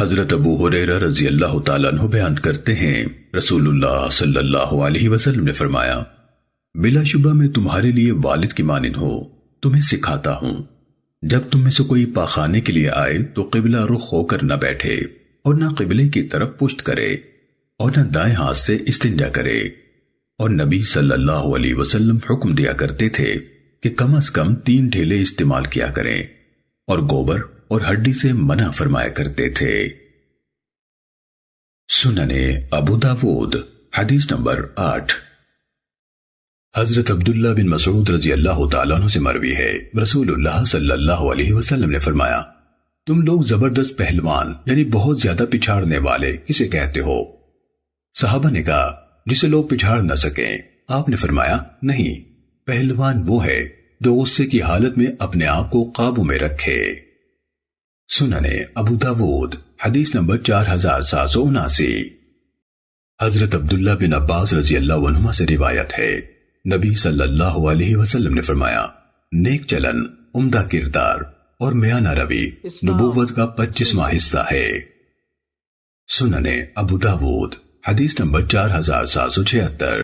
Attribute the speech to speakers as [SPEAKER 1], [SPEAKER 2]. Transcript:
[SPEAKER 1] حضرت ابو ہریرہ رضی اللہ تعالیٰ عنہ بیان کرتے ہیں، رسول اللہ صلی اللہ علیہ وسلم نے فرمایا، بلا شبہ میں تمہارے لیے والد کی مانند ہوں، تمہیں سکھاتا ہوں، جب تم میں سے کوئی پاخانے کے لیے آئے تو قبلہ رخ ہو کر نہ بیٹھے اور نہ قبلے کی طرف پشت کرے اور نہ دائیں ہاتھ سے استنجا کرے۔ اور نبی صلی اللہ علیہ وسلم حکم دیا کرتے تھے کہ کم از کم 3 ڈھیلے استعمال کیا کریں، اور گوبر اور ہڈی سے منع فرمایا کرتے تھے۔ سننے ابو داود حدیث نمبر 8۔ حضرت عبداللہ بن مسعود رضی اللہ تعالیٰ عنہ سے مروی ہے، رسول اللہ صلی اللہ علیہ وسلم نے فرمایا، تم لوگ زبردست پہلوان یعنی بہت زیادہ پچھاڑنے والے کسے کہتے ہو؟ صحابہ نے کہا، جسے لوگ پچھاڑ نہ سکیں۔ آپ نے فرمایا، نہیں، پہلوان وہ ہے جو غصے کی حالت میں اپنے آپ کو قابو میں رکھے۔ سننے ابو داود حدیث نمبر 4779۔ حضرت عبداللہ بن عباس رضی اللہ عنہما سے روایت ہے، نبی صلی اللہ علیہ وسلم نے فرمایا، نیک چلن، عمدہ کردار اور میانہ روی نبوت کا 25واں حصہ ہے۔ سننے ابو داود حدیث نمبر 4776۔